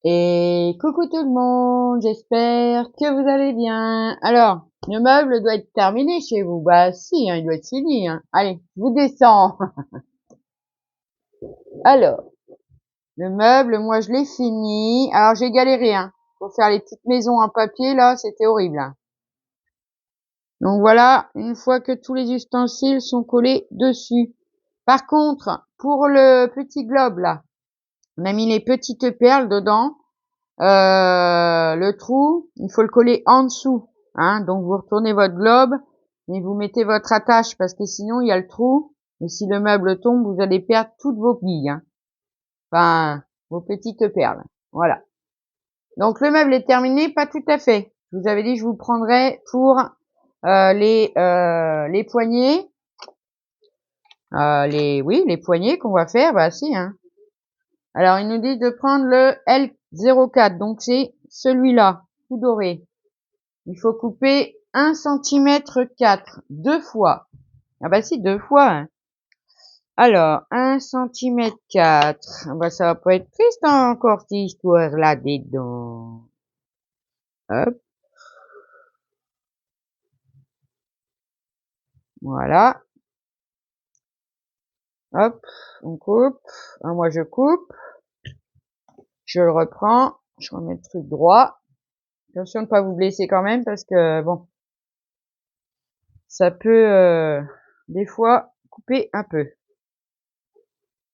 Et coucou tout le monde, j'espère que vous allez bien. Alors, le meuble doit être terminé chez vous. Bah si, hein, il doit être fini. Hein. Allez, je vous descends. Alors, le meuble, moi je l'ai fini. Alors j'ai galéré, hein. Pour faire les petites maisons en papier, là, c'était horrible. Hein. Donc voilà, une fois que tous les ustensiles sont collés dessus. Par contre, pour le petit globe, là, on a mis les petites perles dedans. Le trou, il faut le coller en dessous. Hein, donc vous retournez votre globe et vous mettez votre attache parce que sinon il y a le trou. Et si le meuble tombe, vous allez perdre toutes vos billes. Hein. Enfin, vos petites perles. Voilà. Donc le meuble est terminé, pas tout à fait. Je vous avais dit que je vous prendrais pour les poignées. Les poignées qu'on va faire, bah si. Hein. Alors ils nous disent de prendre le L04, donc c'est celui-là, tout doré. Il faut couper 1 cm 4, 2 fois. Ah bah si, 2 fois. Hein. Alors, 1 cm 4. Bah ça va pas être triste hein, encore cette histoire-là dedans. Hop. Voilà. Hop. On coupe. Ah, moi je coupe. Je le reprends. Je remets le truc droit. Attention de ne pas vous blesser quand même parce que bon. Ça peut des fois couper un peu.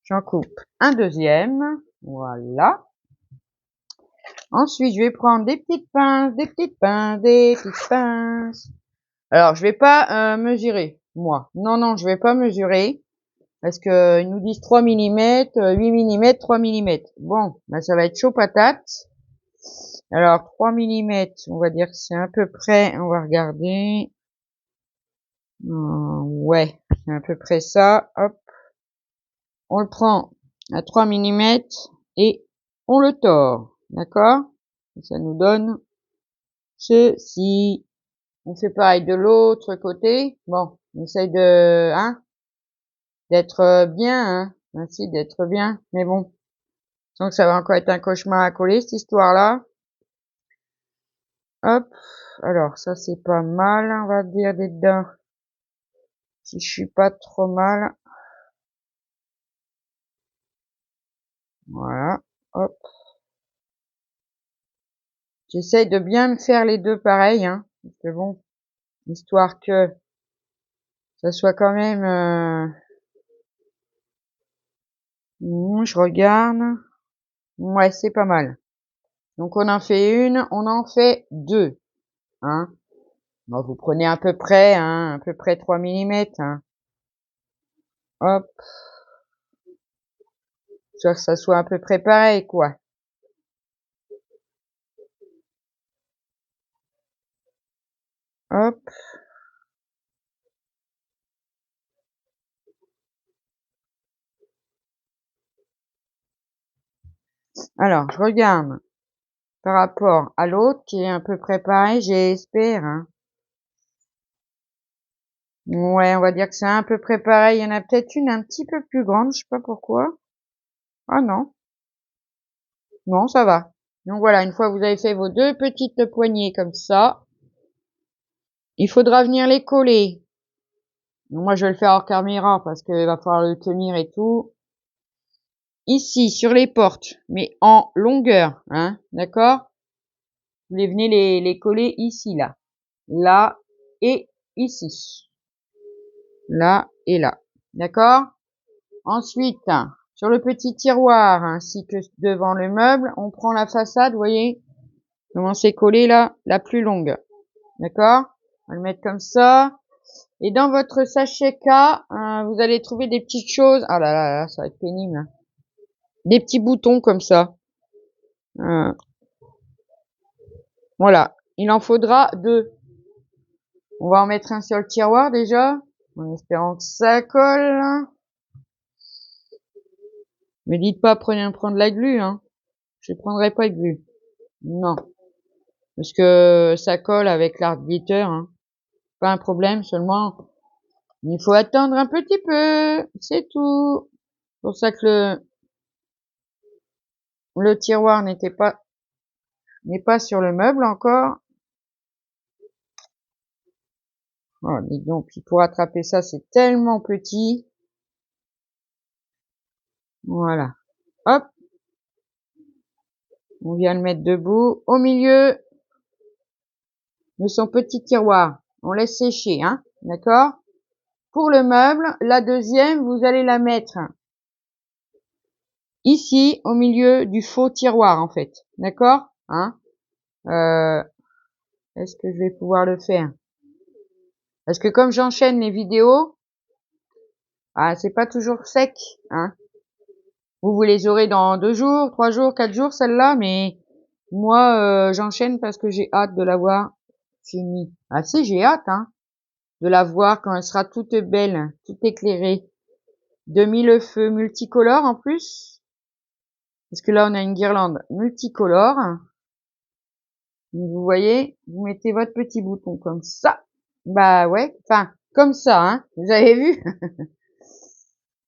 J'en coupe un deuxième. Voilà. Ensuite, je vais prendre des petites pinces, des petites pinces, des petites pinces. Alors, je vais pas mesurer, moi. Non, non, je vais pas mesurer. Parce que ils nous disent 3 mm, 8 mm, 3 mm. Bon, bah, ça va être chaud patate. Alors, 3 mm, on va dire que c'est à peu près, on va regarder. Ouais, c'est à peu près ça. Hop. On le prend à 3 mm et on le tord. D'accord? Ça nous donne ceci. On fait pareil de l'autre côté. Bon, on essaye de, hein, d'être bien, hein. Ainsi, d'être bien. Mais bon, je sens que ça va encore être un cauchemar à coller, cette histoire-là. Hop. Alors, ça, c'est pas mal, on va dire, dedans. Si je suis pas trop mal. Voilà. Hop. J'essaye de bien me faire les deux pareils, hein. Parce que bon, histoire que ça soit quand même, je regarde. Ouais, c'est pas mal. Donc, on en fait une, on en fait deux. Hein. Bon, vous prenez à peu près, hein, à peu près 3 mm. Hein. Hop. Soit que ça soit à peu près pareil, quoi. Hop. Alors, je regarde par rapport à l'autre qui est à peu près pareil, j'espère. Hein. Ouais, on va dire que c'est à peu près pareil. Il y en a peut-être une un petit peu plus grande, je sais pas pourquoi. Ah non. Non, ça va. Donc voilà, une fois que vous avez fait vos deux petites poignées comme ça, il faudra venir les coller. Donc moi, je vais le faire hors caméra parce qu'il va falloir le tenir et tout. Ici, sur les portes, mais en longueur, hein, d'accord? Vous les venez les coller ici, là. Là et ici. Là et là. D'accord? Ensuite, sur le petit tiroir, ainsi que devant le meuble, on prend la façade, vous voyez? Comment c'est collé là? La plus longue. D'accord? On va le mettre comme ça. Et dans votre sachet K, vous allez trouver des petites choses. Ah là là là, ça va être pénible. Hein. Des petits boutons comme ça. Voilà. Il en faudra 2. On va en mettre un sur le tiroir déjà, en espérant que ça colle. Me dites pas prendre la glu, hein. Je prendrai pas de glu. Non. Parce que ça colle avec l'art glitter, hein. Pas un problème, seulement il faut attendre un petit peu. C'est tout. C'est pour ça que le tiroir n'était pas mais pas sur le meuble encore. Oh, dis donc, puis pour attraper ça, c'est tellement petit. Voilà. Hop, on vient le mettre debout. Au milieu de son petit tiroir. On laisse sécher, hein, d'accord? Pour le meuble, la deuxième, vous allez la mettre ici, au milieu du faux tiroir, en fait. D'accord? Hein? Est-ce que je vais pouvoir le faire? Parce que comme j'enchaîne les vidéos, c'est pas toujours sec, hein. Vous les aurez dans 2 jours, 3 jours, 4 jours, celle-là, mais moi, j'enchaîne parce que j'ai hâte de l'avoir finie. Ah si, j'ai hâte, hein, de la voir quand elle sera toute belle, toute éclairée. De 1000 feux multicolores en plus. Parce que là, on a une guirlande multicolore. Donc, vous voyez, vous mettez votre petit bouton comme ça. Bah ouais, enfin, comme ça, hein. Vous avez vu?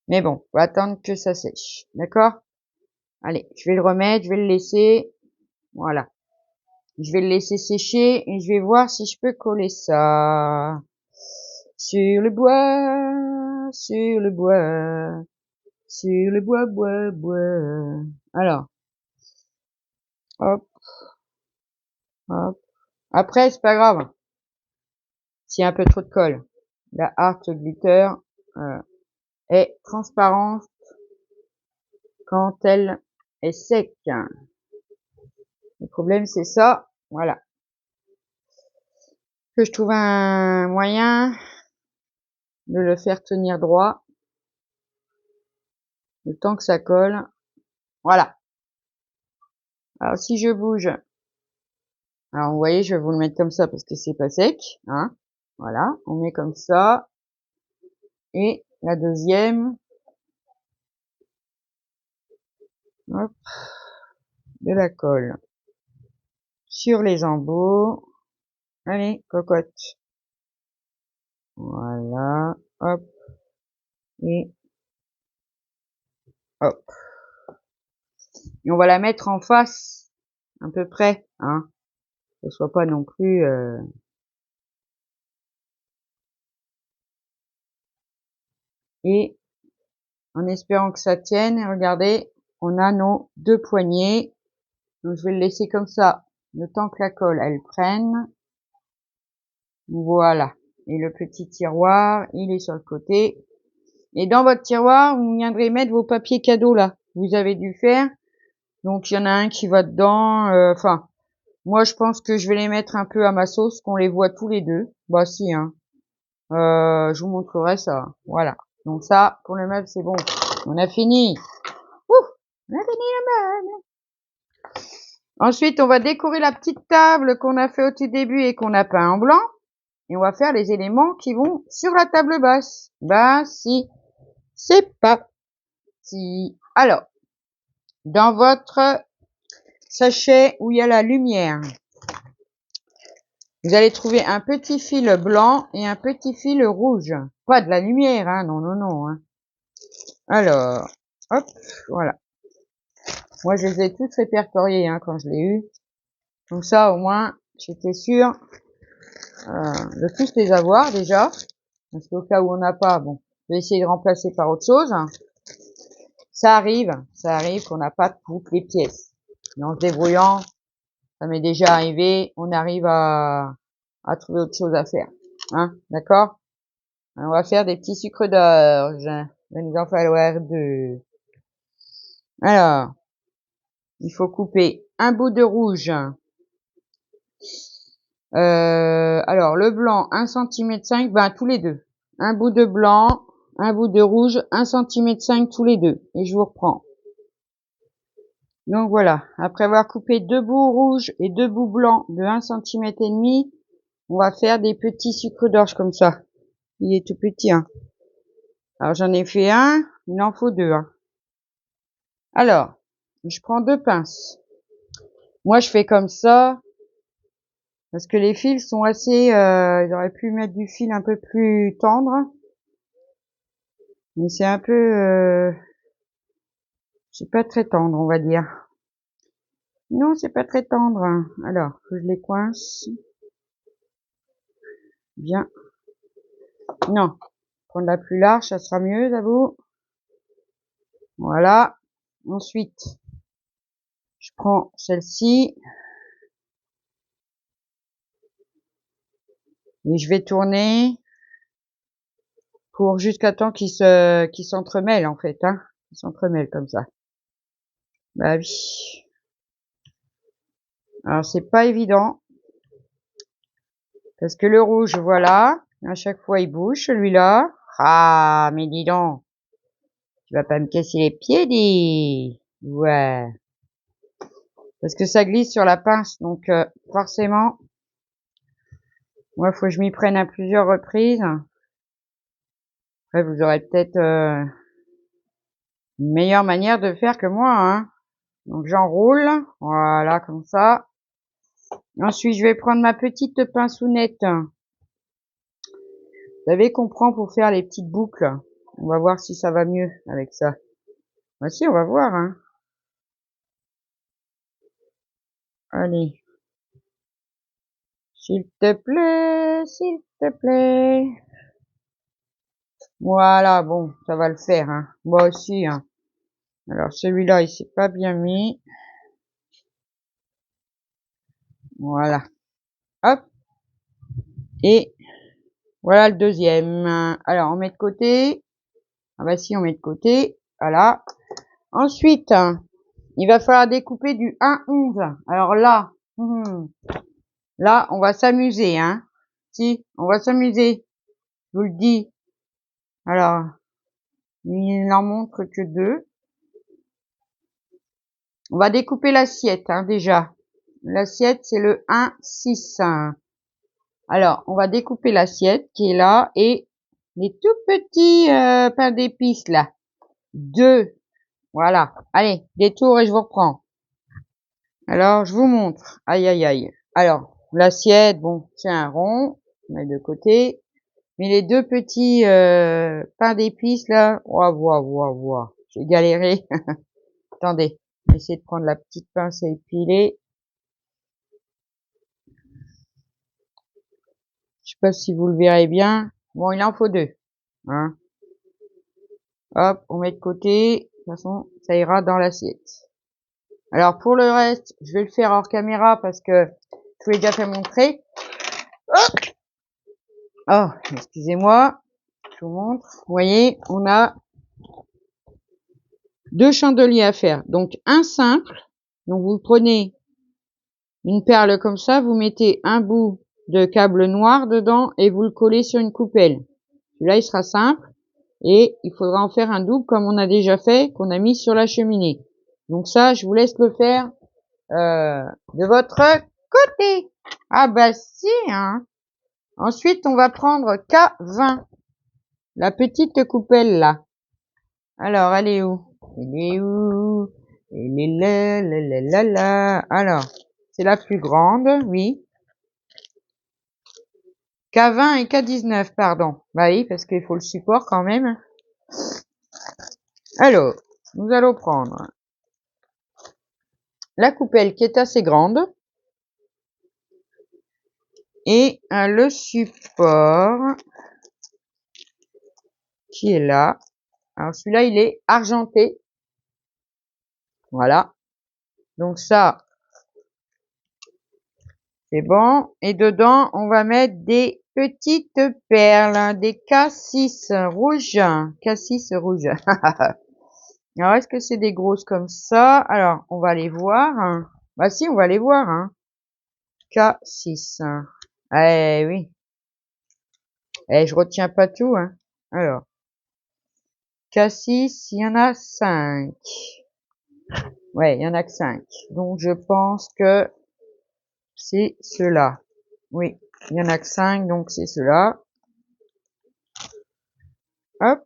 Mais bon, faut attendre que ça sèche. D'accord? Allez, je vais le remettre, je vais le laisser. Voilà. Je vais le laisser sécher et je vais voir si je peux coller ça. Sur le bois, sur le bois, sur le bois, bois, bois. Alors, hop, hop. Après, c'est pas grave. S'il y a un peu trop de colle. La Art Glitter est transparente quand elle est sec. Le problème, c'est ça. Voilà. Que je trouve un moyen de le faire tenir droit. Le temps que ça colle. Voilà. Alors, si je bouge. Alors, vous voyez, je vais vous le mettre comme ça parce que c'est pas sec, hein. Voilà. On met comme ça. Et la deuxième. Hop. De la colle. Sur les embouts. Allez, cocotte. Voilà. Hop. Et hop. Et on va la mettre en face. À peu près, hein. Que ce soit pas non plus, et en espérant que ça tienne, regardez, on a nos 2 poignées. Donc je vais le laisser comme ça, le temps que la colle, elle prenne. Voilà. Et le petit tiroir, il est sur le côté. Et dans votre tiroir, vous viendrez mettre vos papiers cadeaux là. Vous avez dû faire. Donc il y en a un qui va dedans. Enfin, moi je pense que je vais les mettre un peu à ma sauce, qu'on les voit tous les deux. Bah si, hein. Je vous montrerai ça. Voilà. Donc ça, pour le meuble, c'est bon. On a fini. Ouh, on a fini le meuble. Ensuite, on va décorer la petite table qu'on a fait au tout début et qu'on a peint en blanc. Et on va faire les éléments qui vont sur la table basse. Bah si, c'est pas si. Alors, dans votre sachet où il y a la lumière, vous allez trouver un petit fil blanc et un petit fil rouge. Pas de la lumière, hein, non, non, non. Hein. Alors, hop, voilà. Moi, je les ai tous répertoriés hein, quand je l'ai eu. Comme ça, au moins, j'étais sûre de tous les avoir déjà. Parce qu'au cas où on n'a pas, bon, je vais essayer de remplacer par autre chose. Ça arrive qu'on n'a pas toutes les pièces. Mais en se débrouillant, ça m'est déjà arrivé, on arrive à trouver autre chose à faire. Hein, d'accord? On va faire des petits sucres d'orge. Il va nous en falloir 2. Alors, il faut couper un bout de rouge. Alors, le blanc, 1,5 cm, ben, tous les deux. Un bout de blanc, un bout de rouge, 1,5 cm tous les deux. Et je vous reprends. Donc voilà, après avoir coupé 2 bouts rouges et 2 bouts blancs de 1,5 cm, on va faire des petits sucres d'orge comme ça. Il est tout petit, hein. Alors j'en ai fait un, il en faut 2, hein. Alors, je prends 2 pinces. Moi je fais comme ça, parce que les fils sont assez, ils auraient pu mettre du fil un peu plus tendre. Mais c'est un peu, c'est pas très tendre, on va dire. Non, c'est pas très tendre. Alors, que je les coince. Bien. Non. Prendre la plus large, ça sera mieux, j'avoue. Voilà. Ensuite, je prends celle-ci. Et je vais tourner pour jusqu'à temps qu'ils s'entremêlent, en fait, hein. Ils s'entremêlent comme ça. Bah oui. Alors, c'est pas évident. Parce que le rouge, voilà. À chaque fois, il bouge, celui-là. Ah, mais dis donc. Tu vas pas me casser les pieds, dis. Ouais. Parce que ça glisse sur la pince, donc forcément, moi, faut que je m'y prenne à plusieurs reprises. Après, vous aurez peut-être une meilleure manière de faire que moi, hein. Donc j'enroule, voilà, comme ça. Ensuite, je vais prendre ma petite pinceounette. Vous savez qu'on prend pour faire les petites boucles. On va voir si ça va mieux avec ça. Bah si, on va voir, hein. Allez. S'il te plaît, s'il te plaît. Voilà, bon, ça va le faire, hein. Moi aussi, hein. Alors, celui-là, il s'est pas bien mis. Voilà. Hop. Et voilà le deuxième. Alors, on met de côté. Ah bah si, on met de côté. Voilà. Ensuite, il va falloir découper du 1-11. Alors là, là, on va s'amuser, hein. Si, on va s'amuser. Je vous le dis. Alors, il n'en montre que 2. On va découper l'assiette, hein, déjà. L'assiette, c'est le 1-6. Alors, on va découper l'assiette qui est là et les tout petits pains d'épices, là. 2. Voilà. Allez, détour et je vous reprends. Alors, je vous montre. Aïe, aïe, aïe. Alors, l'assiette, bon, c'est un rond. On met de côté. Mais les 2 petits pains d'épices, là, ouah. J'ai galéré. Attendez. Je vais essayer de prendre la petite pince à épiler. Je sais pas si vous le verrez bien. Bon, il en faut 2. Hein. Hop, on met de côté. De toute façon, ça ira dans l'assiette. Alors, pour le reste, je vais le faire hors caméra parce que je vous l'ai déjà fait montrer. Oh, excusez-moi. Je vous montre. Vous voyez, on a 2 chandeliers à faire. Donc, un simple. Donc, vous prenez une perle comme ça, vous mettez un bout de câble noir dedans et vous le collez sur une coupelle. Celui-là, il sera simple. Et il faudra en faire un double comme on a déjà fait, qu'on a mis sur la cheminée. Donc ça, je vous laisse le faire de votre côté. Ah bah si, hein. Ensuite, on va prendre K20. La petite coupelle là. Alors, elle est où? Elle est où? Elle est là, là, là, là, là. Alors, c'est la plus grande, oui. K20 et K19, pardon. Bah oui, parce qu'il faut le support quand même. Alors, nous allons prendre la coupelle qui est assez grande et le support qui est là. Alors celui-là, il est argenté. Voilà. Donc ça, c'est bon. Et dedans, on va mettre des petites perles, des cassis rouges. Cassis rouges. Alors, est-ce que c'est des grosses comme ça? Alors, on va les voir. Bah si, on va les voir. Hein. Cassis. Eh oui. Eh, je retiens pas tout. Hein. Alors, cassis, il y en a 5. Ouais, il y en a que 5. Donc, je pense que c'est ceux-là. Oui, il y en a que 5, donc c'est ceux-là. Hop.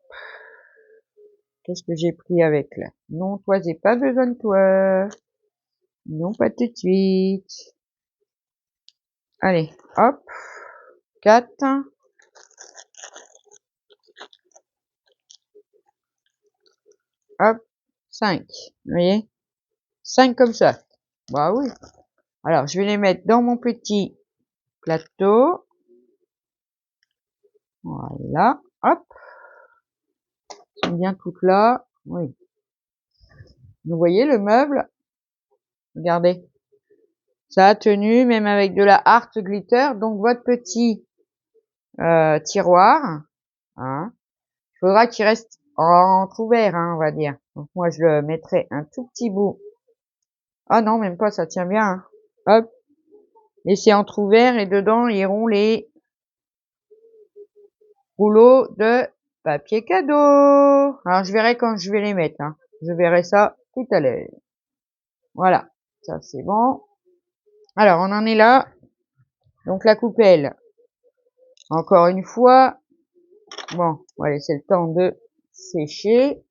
Qu'est-ce que j'ai pris avec là? Non, toi, j'ai pas besoin de toi. Non, pas tout de suite. Allez, hop. 4. Hop. 5. Vous voyez? 5 comme ça. Bah oui. Alors, je vais les mettre dans mon petit plateau. Voilà. Hop. Elles sont bien toutes là. Oui. Vous voyez le meuble? Regardez. Ça a tenu, même avec de la Art Glitter. Donc, votre petit tiroir, hein, il faudra qu'il reste entrouvert, hein, on va dire. Donc, moi, je le mettrai un tout petit bout. Ah non, même pas, ça tient bien. Hein. Hop. Laissez entrouvert et dedans iront les rouleaux de papier cadeau. Alors, je verrai quand je vais les mettre. Hein. Je verrai ça tout à l'heure. Voilà. Ça, c'est bon. Alors, on en est là. Donc, la coupelle. Encore une fois. Bon, on va laisser le temps de sécher.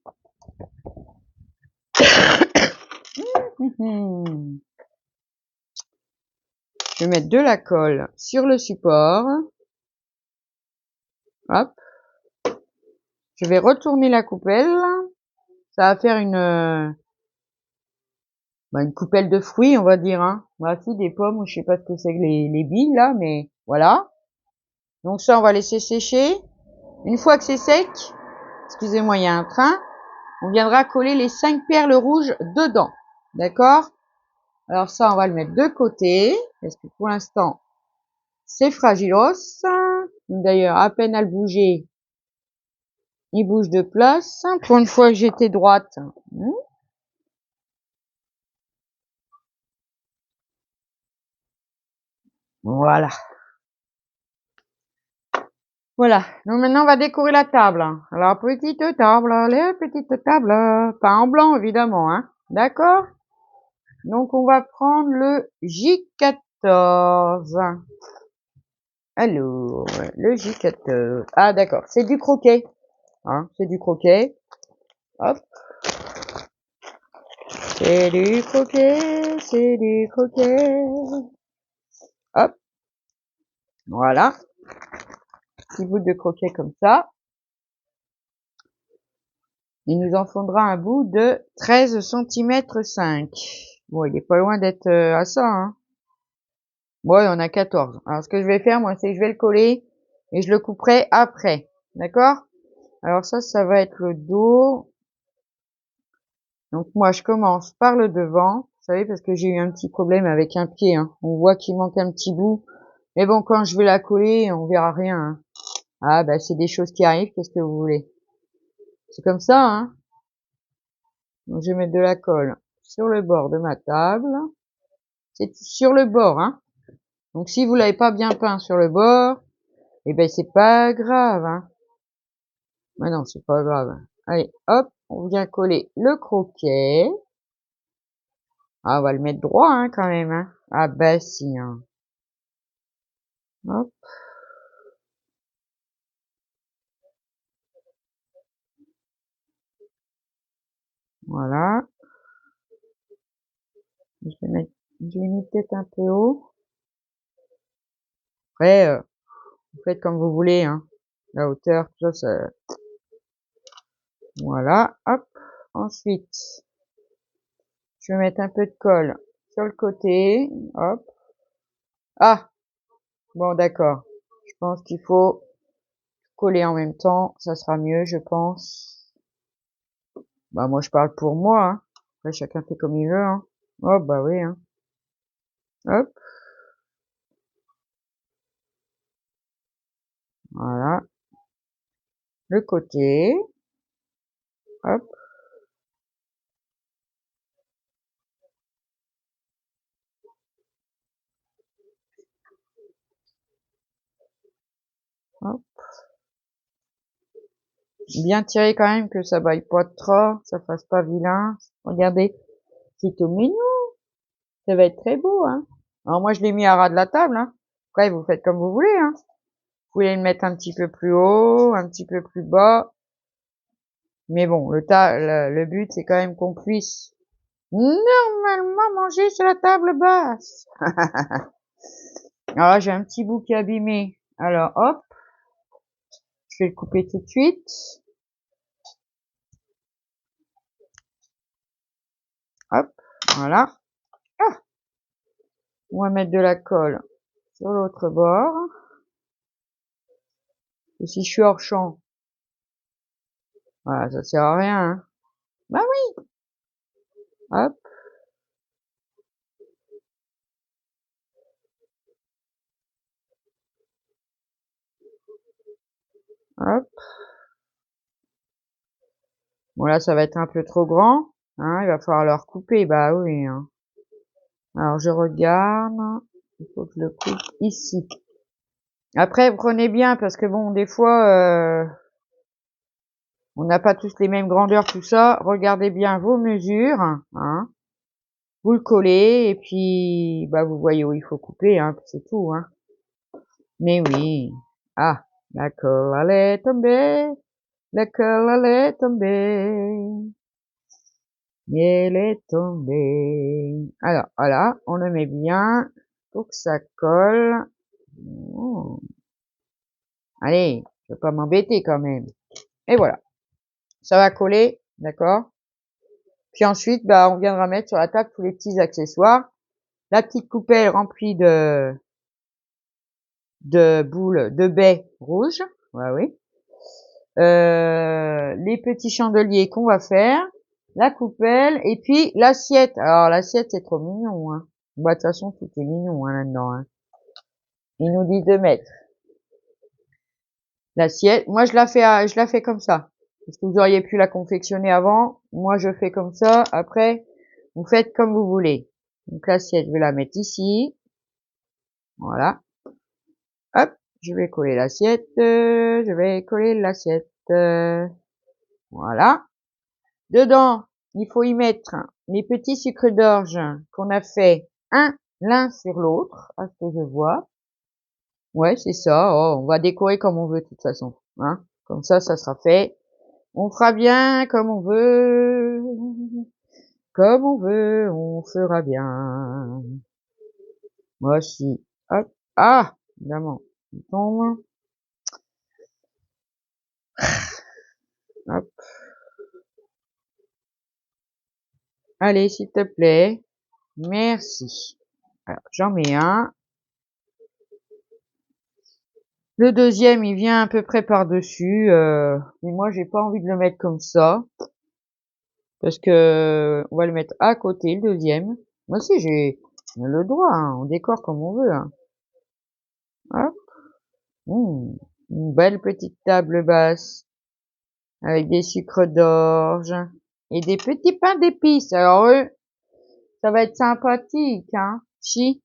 Je vais mettre de la colle sur le support. Hop. Je vais retourner la coupelle. Ça va faire une coupelle de fruits, on va dire. Hein. Voici des pommes, je sais pas ce que c'est que les billes là, mais voilà. Donc ça, on va laisser sécher. Une fois que c'est sec, excusez-moi, il y a un train, on viendra coller les 5 perles rouges dedans. D'accord? Alors ça, on va le mettre de côté, parce que pour l'instant, c'est fragilos. D'ailleurs, à peine à le bouger, il bouge de place. Pour une fois que j'étais droite. Voilà. Voilà. Donc maintenant, on va décorer la table. Alors, petite table, les petites tables, pas en blanc, évidemment, hein. D'accord? Donc, on va prendre le J14. Alors, le J14. Ah, d'accord. C'est du croquet. Hein, c'est du croquet. Hop. C'est du croquet, c'est du croquet. Hop. Voilà. Petit bout de croquet comme ça. Il nous en faudra un bout de 13 cm 5. Bon, il est pas loin d'être à ça, hein. Bon, il y en a 14. Alors, ce que je vais faire, moi, c'est que je vais le coller et je le couperai après. D'accord? Alors ça va être le dos. Donc, moi, je commence par le devant. Vous savez, parce que j'ai eu un petit problème avec un pied, hein. On voit qu'il manque un petit bout. Mais bon, quand je vais la coller, on verra rien, hein. Ah, bah, c'est des choses qui arrivent. Qu'est-ce que vous voulez? C'est comme ça, hein. Donc, je vais mettre de la colle sur le bord de ma table. C'est sur le bord, hein. Donc, si vous l'avez pas bien peint sur le bord, eh ben, c'est pas grave, hein. Mais non, c'est pas grave. Allez, hop, on vient coller le croquet. Ah, on va le mettre droit, hein, quand même, hein. Ah, bah, si, hein. Hop. Voilà. Je vais mettre peut-être un peu haut. Après, vous faites comme vous voulez, hein. La hauteur, tout ça, voilà. Hop. Ensuite, je vais mettre un peu de colle sur le côté. Hop. Ah! Bon, d'accord. Je pense qu'il faut coller en même temps. Ça sera mieux, je pense. Bah, moi, je parle pour moi, hein. Après, chacun fait comme il veut, hein. Oh, bah oui, hein. Hop. Voilà. Le côté. Hop. Hop. Bien tirer quand même que ça baille pas trop, ça fasse pas vilain. Regardez. C'est tout mignon. Ça va être très beau, hein. Alors moi, je l'ai mis à ras de la table, hein. Après, vous faites comme vous voulez, hein. Vous pouvez le mettre un petit peu plus haut, un petit peu plus bas. Mais bon, le but, c'est quand même qu'on puisse normalement manger sur la table basse. Alors, j'ai un petit bout qui est abîmé. Alors, hop. Je vais le couper tout de suite. Hop. Voilà. Ah, On va mettre de la colle sur l'autre bord. Et si je suis hors champ, voilà, ça sert à rien, hein. Bah oui. Hop. Hop. Bon là, ça va être un peu trop grand. Hein, il va falloir le recouper. Bah oui, hein. Alors je regarde. Il faut que je le coupe ici. Après, prenez bien parce que bon, des fois, on n'a pas tous les mêmes grandeurs, tout ça. Regardez bien vos mesures, hein. Vous le collez et puis, bah vous voyez où il faut couper, hein. C'est tout, hein. Mais oui. Ah, la colle elle est tombée. La colle elle est tombée. Elle est tombée. Alors, voilà, on le met bien pour que ça colle. Oh. Allez, je vais pas m'embêter quand même. Et voilà, ça va coller, d'accord? Puis ensuite, bah, on viendra mettre sur la table tous les petits accessoires. La petite coupelle remplie de boules, de baies rouges. Ouais, oui. Les petits chandeliers qu'on va faire. La coupelle et puis l'assiette. Alors l'assiette c'est trop mignon, hein. Bah de toute façon tout est mignon hein, là-dedans. Hein. Il nous dit de mettre l'assiette. Moi je la fais comme ça. Parce que vous auriez pu la confectionner avant. Moi je fais comme ça. Après vous faites comme vous voulez. Donc l'assiette je vais la mettre ici. Voilà. Hop, je vais coller l'assiette. Je vais coller l'assiette. Voilà. Dedans, il faut y mettre les petits sucres d'orge qu'on a fait l'un sur l'autre, à ce que je vois. Ouais, c'est ça. Oh, on va décorer comme on veut de toute façon. Hein. Comme ça sera fait. On fera bien comme on veut. Comme on veut, on fera bien. Moi aussi. Hop. Ah, évidemment. Il tombe. Hop. Allez, s'il te plaît. Merci. Alors, j'en mets un. Le deuxième, il vient à peu près par-dessus, mais moi j'ai pas envie de le mettre comme ça, parce que on va le mettre à côté, le deuxième. Moi aussi j'ai le droit, hein, on décore comme on veut. Hein. Hop. Une belle petite table basse, avec des sucres d'orge, et des petits pains d'épices. Alors eux, ça va être sympathique, hein. Si.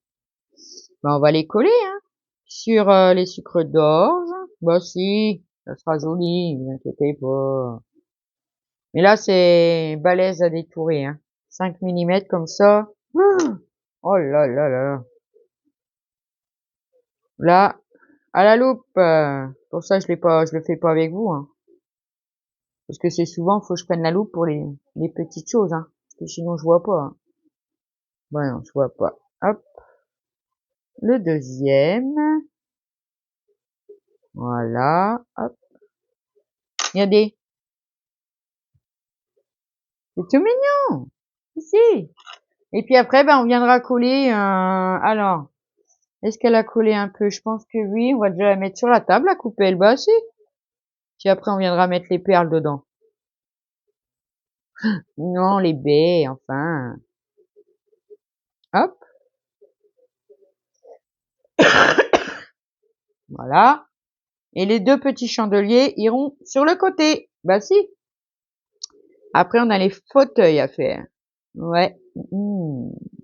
Ben, on va les coller, hein, sur les sucres d'orge. Bah si, ça sera joli, ne vous inquiétez pas. Mais là, c'est balèze à détourer, hein. 5 mm comme ça. Oh là là là. Là, à la loupe. Pour ça, je le fais pas avec vous, hein. Parce que c'est souvent, faut que je prenne la loupe pour les petites choses, hein. Parce que sinon, je vois pas. Hein. Ouais, non, je vois pas. Hop. Le deuxième. Voilà. Hop. Regardez. C'est tout mignon. Ici. Et puis après, ben, on viendra coller, alors. Est-ce qu'elle a collé un peu? Je pense que oui. On va déjà la mettre sur la table, la coupelle. Bah, si. Puis après, on viendra mettre les perles dedans. Non, les baies, enfin. Hop. Voilà. Et les deux petits chandeliers iront sur le côté. Bah si. Après, on a les fauteuils à faire. Ouais.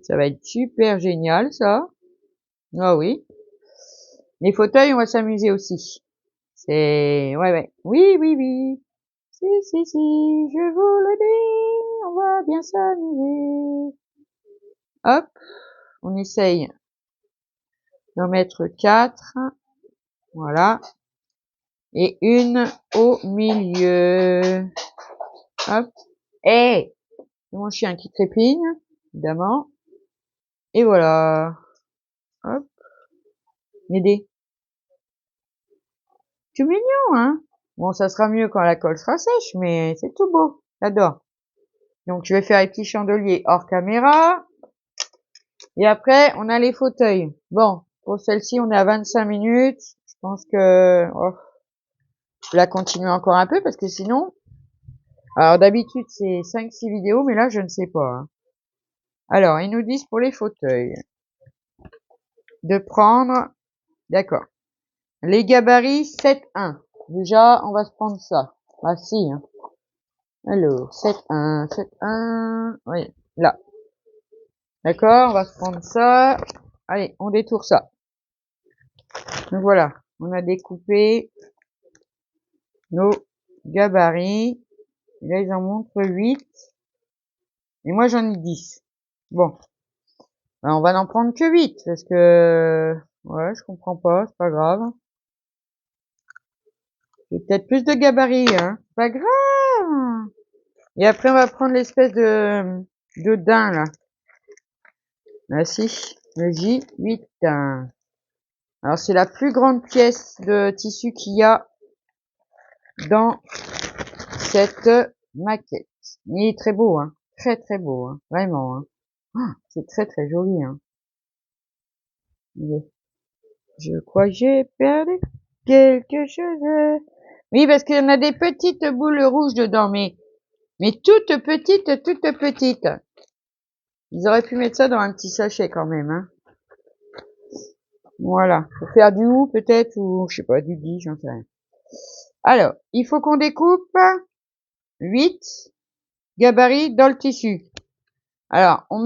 Ça va être super génial, ça. Ah oui. Les fauteuils, on va s'amuser aussi. C'est... Ouais, ouais. Oui, oui, oui. Si, si, si, je vous le dis, on va bien s'amuser. Hop. On essaye d'en mettre 4. Voilà. Et une au milieu. Hop. Et c'est mon chien qui trépigne, évidemment. Et voilà. Hop. Aider. C'est mignon, hein. Bon, ça sera mieux quand la colle sera sèche, mais c'est tout beau. J'adore. Donc, je vais faire les petits chandeliers hors caméra. Et après, on a les fauteuils. Bon, pour celle-ci, on est à 25 minutes. Je pense que je vais la continuer encore un peu parce que sinon... Alors d'habitude, c'est 5-6 vidéos, mais là, je ne sais pas. Hein. Alors, ils nous disent pour les fauteuils de prendre... D'accord. Les gabarits 7-1. Déjà, on va se prendre ça. Ah si. Hein. Alors, 7-1, 7-1. Oui, là. D'accord, on va se prendre ça. Allez, on détourne ça. Donc voilà, on a découpé nos gabarits. Et là, ils en montrent 8. Et moi, j'en ai 10. Bon. Ben, on va n'en prendre que 8. Parce que... Ouais, je comprends pas. C'est pas grave. J'ai peut-être plus de gabarits, hein. C'est pas grave. Et après, on va prendre l'espèce de daim, là. Ah si, le J8. Alors, c'est la plus grande pièce de tissu qu'il y a dans cette maquette. Il est très beau, hein. Très, très beau, hein. Vraiment, hein. Ah, c'est très, très joli, hein. Je crois que j'ai perdu quelque chose. Oui, parce qu'il y en a des petites boules rouges dedans, mais toutes petites, toutes petites. Ils auraient pu mettre ça dans un petit sachet quand même, hein. Voilà. Pour faire du hou, peut-être, ou, je sais pas, du gui, j'en sais rien. Alors, il faut qu'on découpe 8 gabarits dans le tissu. Alors, on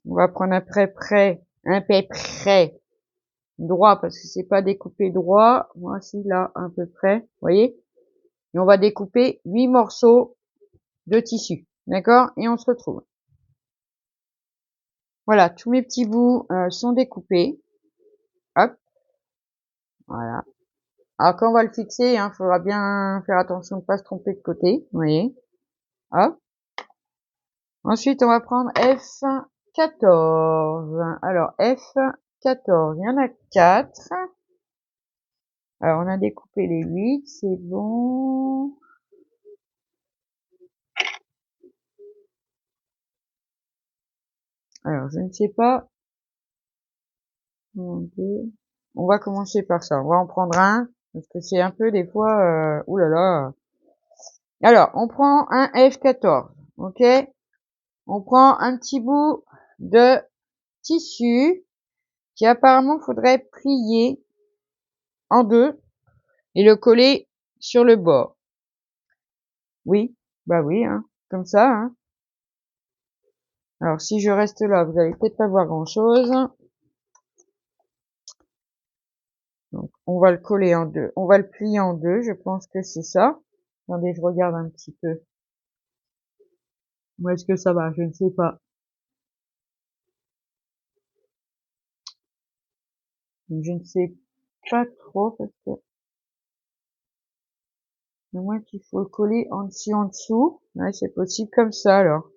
va prendre un peu près droit, parce que c'est pas découpé droit. Voici là, à peu près, vous voyez. Et on va découper 8 morceaux de tissu. D'accord? Et on se retrouve. Voilà, tous mes petits bouts sont découpés. Hop. Voilà. Alors quand on va le fixer, hein, faudra bien faire attention de ne pas se tromper de côté. Vous voyez. Hop. Ensuite, on va prendre F14. Alors, F14, il y en a 4. Alors, on a découpé les 8, c'est bon. Alors, je ne sais pas. On va commencer par ça. On va en prendre un, parce que c'est un peu des fois... ouh là là. Alors, on prend un F14, ok? On prend un petit bout de tissu qui apparemment faudrait plier en deux et le coller sur le bord. Oui, bah oui, hein, comme ça. Hein. Alors, si je reste là, vous allez peut-être pas voir grand-chose. Donc, on va le coller en deux. On va le plier en deux, je pense que c'est ça. Attendez, je regarde un petit peu. Où est-ce que ça va? Je ne sais pas. Je ne sais pas trop parce que à moins qu'il faut le coller en dessous. Ouais, c'est possible comme ça alors.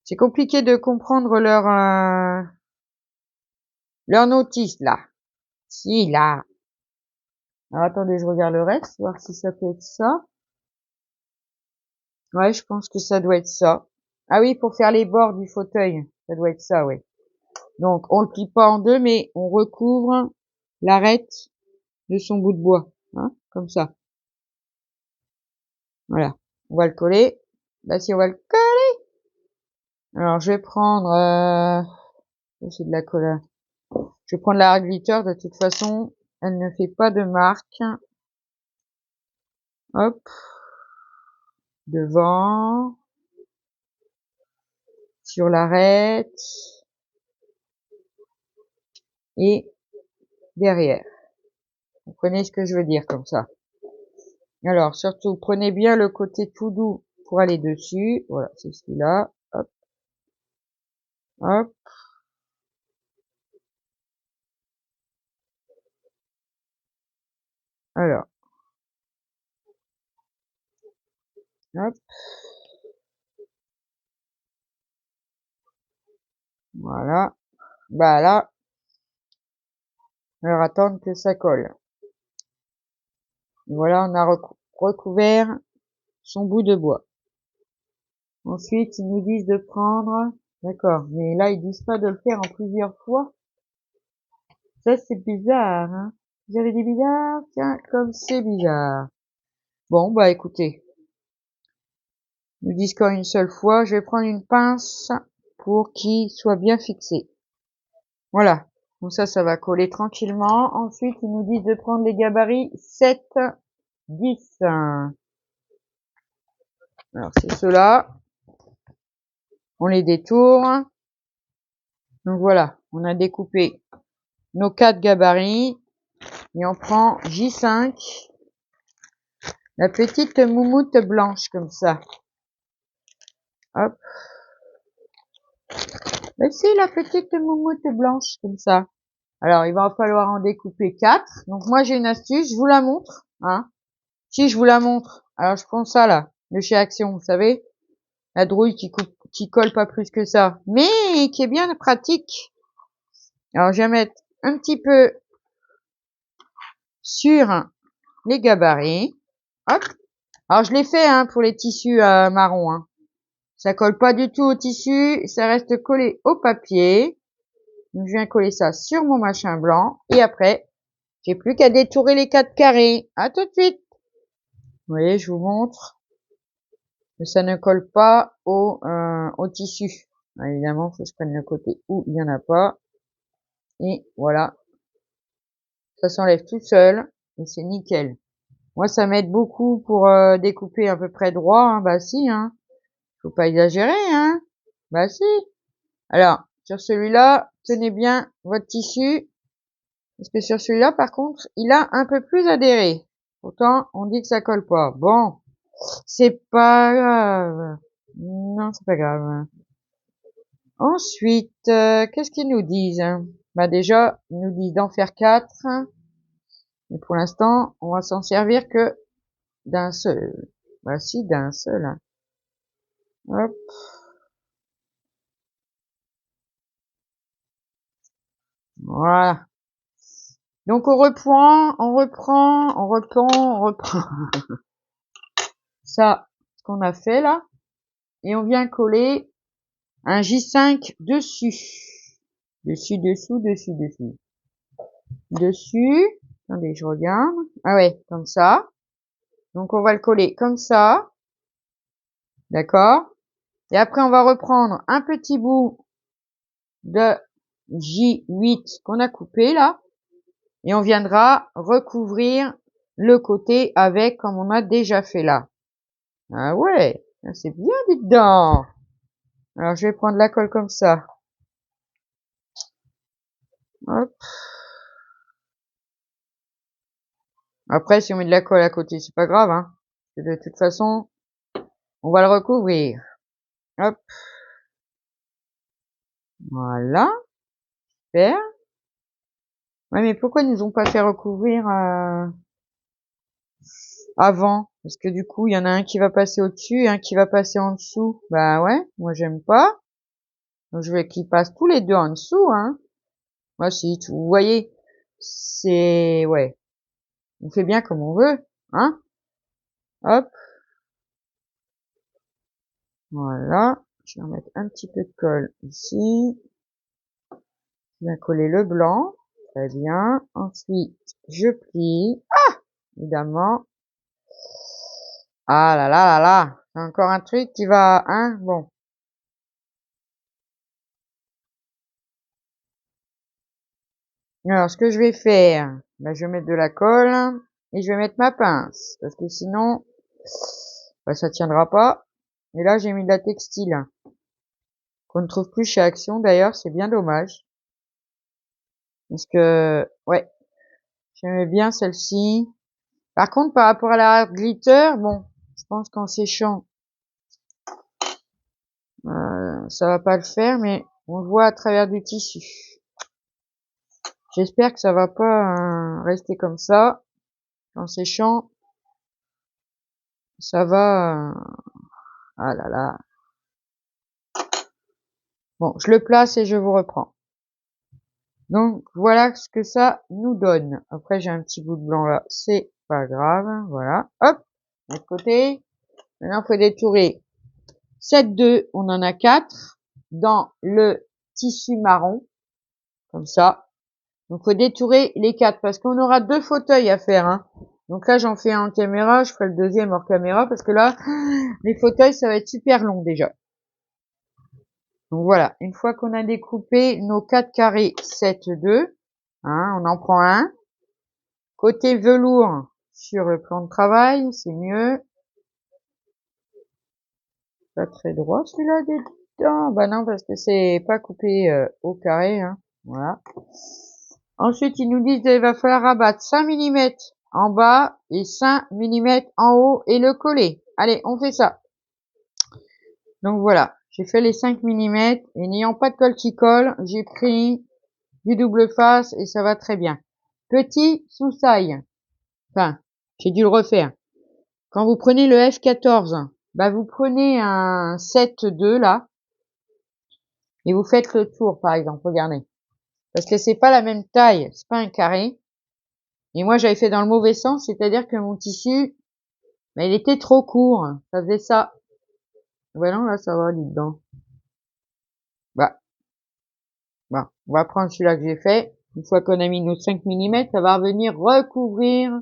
C'est compliqué de comprendre leur notice là. Si là. Alors attendez, je regarde le reste, voir si ça peut être ça. Ouais, je pense que ça doit être ça. Ah oui, pour faire les bords du fauteuil. Ça doit être ça, oui. Donc, on le plie pas en deux, mais on recouvre l'arête de son bout de bois. Hein, comme ça. Voilà. On va le coller. Là, si on va le coller. Alors, je vais prendre... c'est de la colle. Je vais prendre la glitter. De toute façon, elle ne fait pas de marque. Hop. Devant. Sur l'arête. Et derrière. Vous comprenez ce que je veux dire comme ça. Alors, surtout, prenez bien le côté tout doux pour aller dessus. Voilà, c'est celui-là. Hop. Hop. Alors. Hop. Voilà. Bah là. Alors, attendre que ça colle. Et voilà, on a recouvert son bout de bois. Ensuite, ils nous disent de prendre D'accord. Mais là, ils disent pas de le faire en plusieurs fois. Ça, c'est bizarre, hein. Vous avez des bizarres? Tiens, comme c'est bizarre. Bon, bah, écoutez. Ils nous disent qu'une seule fois. Je vais prendre une pince pour qu'il soit bien fixé. Voilà. Donc ça va coller tranquillement. Ensuite, ils nous disent de prendre les gabarits 7, 10. Alors, c'est ceux-là. On les détourne. Donc voilà. On a découpé nos 4 gabarits. Et on prend J5. La petite moumoute blanche, comme ça. Hop. Mais c'est la petite moumoute blanche, comme ça. Alors, il va falloir en découper 4. Donc, moi, j'ai une astuce. Je vous la montre, hein. Si je vous la montre. Alors, je prends ça, là. De chez Action, vous savez. La drouille qui colle pas plus que ça. Mais, qui est bien pratique. Alors, je vais mettre un petit peu sur les gabarits. Hop. Alors, je l'ai fait, hein, pour les tissus marrons, hein. Ça colle pas du tout au tissu. Ça reste collé au papier. Donc, je viens coller ça sur mon machin blanc. Et après, j'ai plus qu'à détourer les 4 carrés. À tout de suite. Vous voyez, je vous montre que ça ne colle pas au tissu. Alors, évidemment, faut que je prenne le côté où il n'y en a pas. Et voilà. Ça s'enlève tout seul. Et c'est nickel. Moi, ça m'aide beaucoup pour découper à peu près droit. Hein. Bah si, hein. Faut pas exagérer, hein. Bah si. Alors, sur celui-là, tenez bien votre tissu. Parce que sur celui-là, par contre, il a un peu plus adhéré. Pourtant, on dit que ça colle pas. Bon, c'est pas grave. Non, c'est pas grave. Ensuite, qu'est-ce qu'ils nous disent? Bah déjà, ils nous disent d'en faire 4. Mais pour l'instant, on va s'en servir que d'un seul. Bah si, d'un seul. Hop. Voilà. Donc on reprend. Ça, ce qu'on a fait là. Et on vient coller un J5 dessus. Dessus, dessous, dessus, dessous. Dessus. Attendez, je regarde. Ah ouais, comme ça. Donc on va le coller comme ça. D'accord? Et après on va reprendre un petit bout de J8 qu'on a coupé là. Et on viendra recouvrir le côté avec comme on a déjà fait là. Ah ouais, c'est bien dit dedans. Alors je vais prendre la colle comme ça. Hop. Après, si on met de la colle à côté, c'est pas grave, hein. De toute façon, on va le recouvrir. Hop. Voilà. Super. Ouais, mais pourquoi ils nous ont pas fait recouvrir avant? Parce que du coup, il y en a un qui va passer au-dessus et un qui va passer en dessous. Bah ouais, moi j'aime pas. Donc je veux qu'ils passent tous les deux en dessous, hein. Moi, si, vous voyez, c'est... Ouais. On fait bien comme on veut, hein. Hop. Voilà. Je vais remettre un petit peu de colle ici. Je viens coller le blanc. Très bien. Ensuite, je plie. Ah! Évidemment. Ah là là là là. C'est encore un truc qui va, hein? Bon. Alors, ce que je vais faire, ben, je vais mettre de la colle et je vais mettre ma pince. Parce que sinon, ben, ça tiendra pas. Et là, j'ai mis de la textile. Qu'on ne trouve plus chez Action d'ailleurs, c'est bien dommage. Parce que, ouais, j'aimais bien celle-ci. Par contre, par rapport à la glitter, bon, je pense qu'en séchant, ça va pas le faire, mais on le voit à travers du tissu. J'espère que ça va pas rester comme ça. En séchant, ça va... ah là là. Bon, je le place et je vous reprends. Donc, voilà ce que ça nous donne. Après, j'ai un petit bout de blanc là. C'est pas grave. Voilà. Hop. De l'autre côté. Maintenant, il faut détourer 7, 2. On en a 4. dans le tissu marron, comme ça. Donc, faut détourer les 4 parce qu'on aura 2 fauteuils à faire, hein. Donc là, j'en fais un en caméra, je ferai le deuxième hors caméra parce que là, les fauteuils, ça va être super long déjà. Donc voilà, une fois qu'on a découpé nos 4 carrés 7-2, hein, on en prend un. Côté velours sur le plan de travail, c'est mieux. Pas très droit celui-là dedans. Bah non, parce que c'est pas coupé au carré, hein. Voilà. Ensuite, ils nous disent qu'il va falloir rabattre 5 mm en bas et 5 mm en haut et le coller. Allez, on fait ça. Donc voilà, j'ai fait les 5 mm et n'ayant pas de colle qui colle, j'ai pris du double face et ça va très bien. Petit sous-saille. Enfin, j'ai dû le refaire. Quand vous prenez le F14, bah vous prenez un 7-2 là et vous faites le tour par exemple, regardez. Parce que c'est pas la même taille, c'est pas un carré. Et moi j'avais fait dans le mauvais sens, c'est-à-dire que mon tissu, bah, il était trop court. Ça faisait ça. Bah non, là ça va, dis dedans. Bah, on va prendre celui-là que j'ai fait. Une fois qu'on a mis nos 5 mm, ça va venir recouvrir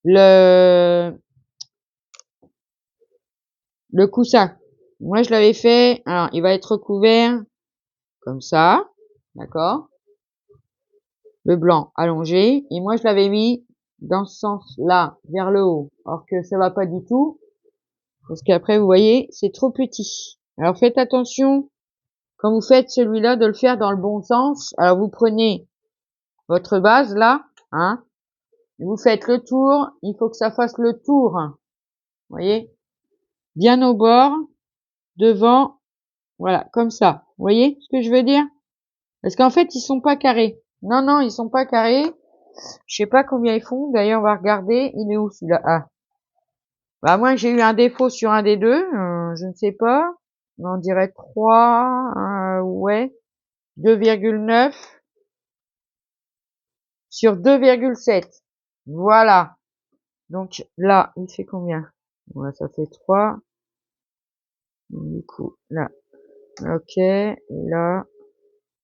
le coussin. Moi je l'avais fait, alors il va être recouvert comme ça, d'accord? Le blanc allongé, et moi je l'avais mis dans ce sens-là, vers le haut. Alors que ça va pas du tout, parce qu'après vous voyez, c'est trop petit. Alors faites attention, quand vous faites celui-là, de le faire dans le bon sens. Alors vous prenez votre base là, hein, vous faites le tour, il faut que ça fasse le tour, vous voyez, bien au bord, devant, voilà, comme ça. Vous voyez ce que je veux dire? Parce qu'en fait, ils sont pas carrés. Non, non, ils sont pas carrés. Je sais pas combien ils font. D'ailleurs, on va regarder. Il est où celui-là? Ah. Bah, moi, j'ai eu un défaut sur un des deux. Je ne sais pas. On dirait 3. Ouais. 2,9 sur 2,7. Voilà. Donc là, il fait combien? Ouais, ça fait 3. Donc, du coup, là. Ok. Et là,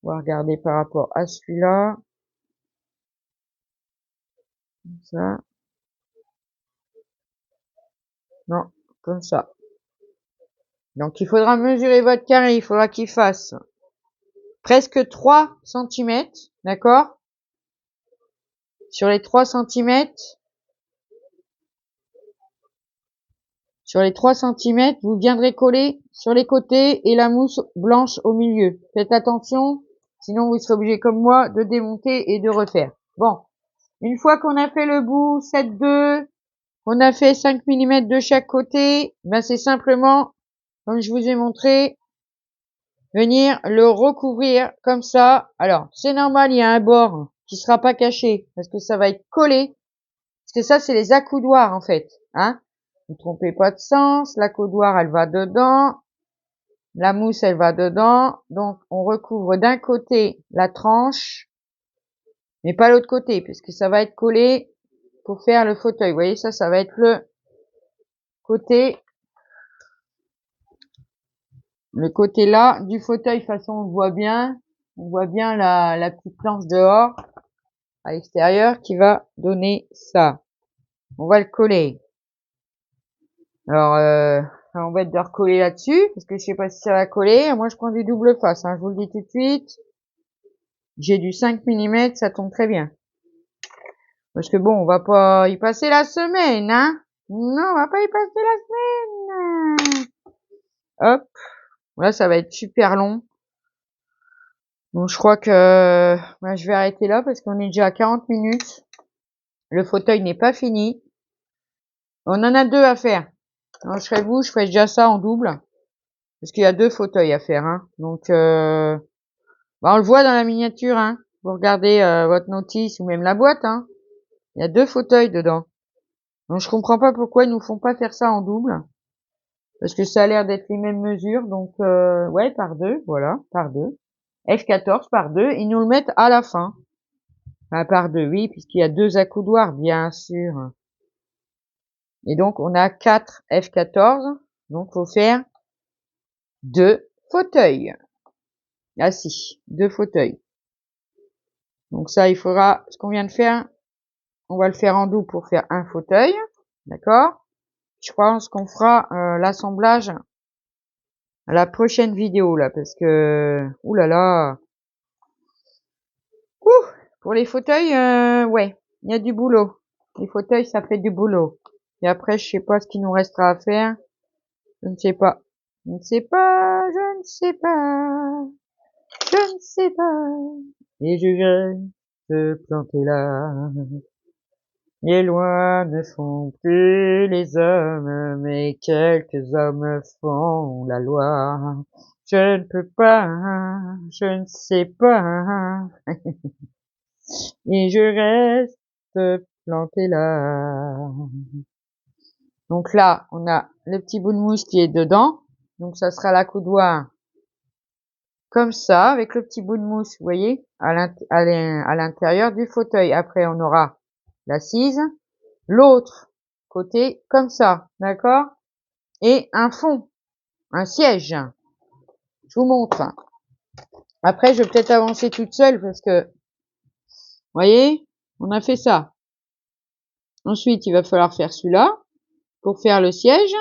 on va regarder par rapport à celui-là. Comme ça. Non, comme ça. Donc, il faudra mesurer votre carré. Il faudra qu'il fasse presque 3 cm, d'accord? Sur les 3 cm, vous viendrez coller sur les côtés et la mousse blanche au milieu. Faites attention, sinon vous serez obligé comme moi de démonter et de refaire. Bon, une fois qu'on a fait le bout 7-2, on a fait 5 mm de chaque côté, ben c'est simplement, comme je vous ai montré, venir le recouvrir comme ça. Alors, c'est normal, il y a un bord qui sera pas caché parce que ça va être collé. Parce que ça, c'est les accoudoirs, en fait, hein. Ne trompez pas de sens. L'accoudoir, elle va dedans. La mousse, elle va dedans. Donc, on recouvre d'un côté la tranche, mais pas l'autre côté, puisque ça va être collé pour faire le fauteuil. Vous voyez, ça va être le côté là du fauteuil. De toute façon, on voit bien la petite planche dehors, à l'extérieur, qui va donner ça. On va le coller. Alors, ça m'embête de recoller là-dessus, parce que je sais pas si ça va coller. Moi, je prends du double face, hein, je vous le dis tout de suite. J'ai du 5 mm, ça tombe très bien. Parce que bon, on va pas y passer la semaine, hein. Non, on va pas y passer la semaine. Hop. Là, ça va être super long. Donc, je crois que je vais arrêter là, parce qu'on est déjà à 40 minutes. Le fauteuil n'est pas fini. On en a 2 à faire. Alors, je serais vous, je ferais déjà ça en double. Parce qu'il y a 2 fauteuils à faire, hein. Donc, bah, on le voit dans la miniature, hein. Vous regardez votre notice ou même la boîte, hein. Il y a 2 fauteuils dedans. Donc je comprends pas pourquoi ils nous font pas faire ça en double. Parce que ça a l'air d'être les mêmes mesures. Donc ouais, par 2, voilà, par 2. F14 par 2, ils nous le mettent à la fin. Enfin, par 2, oui, puisqu'il y a 2 accoudoirs, bien sûr. Et donc on a 4 F14. Donc faut faire 2 fauteuils. Ah si, 2 fauteuils. Donc ça, il faudra, ce qu'on vient de faire, on va le faire en double pour faire un fauteuil. D'accord? Je pense qu'on fera l'assemblage à la prochaine vidéo là, parce que, ouh là là, pour les fauteuils, ouais, il y a du boulot. Les fauteuils, ça fait du boulot. Et après, je sais pas ce qu'il nous restera à faire. Je ne sais pas. Je ne sais pas, je ne sais pas, je ne sais pas. Et je viens te planter là. Les lois ne font plus les hommes, mais quelques hommes font la loi. Je ne peux pas, je ne sais pas, et je reste planté là. Donc là, on a le petit bout de mousse qui est dedans. Donc ça sera la coudoir comme ça, avec le petit bout de mousse, vous voyez, à l'intérieur du fauteuil. Après, on aura l'assise. L'autre côté comme ça, d'accord? Et un fond, un siège. Je vous montre. Après, je vais peut-être avancer toute seule parce que, vous voyez, on a fait ça. Ensuite, il va falloir faire celui-là pour faire le siège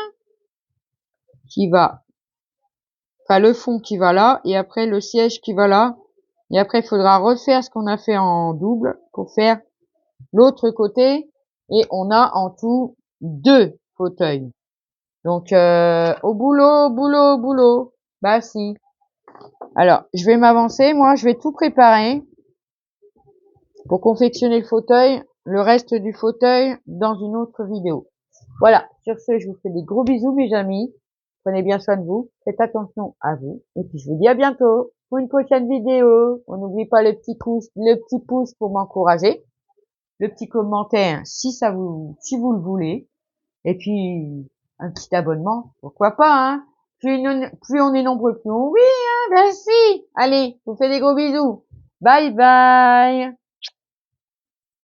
qui va, enfin le fond qui va là et après le siège qui va là. Et après, il faudra refaire ce qu'on a fait en double pour faire l'autre côté et on a en tout 2 fauteuils. Donc, au boulot, boulot, boulot. Bah si. Alors, je vais m'avancer. Moi, je vais tout préparer pour confectionner le fauteuil, le reste du fauteuil dans une autre vidéo. Voilà. Sur ce, je vous fais des gros bisous, mes amis. Prenez bien soin de vous. Faites attention à vous. Et puis, je vous dis à bientôt pour une prochaine vidéo. On n'oublie pas le petit pouce pour m'encourager. Le petit commentaire si vous le voulez. Et puis, un petit abonnement, pourquoi pas, hein. Plus on est nombreux, plus on... Oui, hein, ben si. Allez, je vous fais des gros bisous. Bye bye.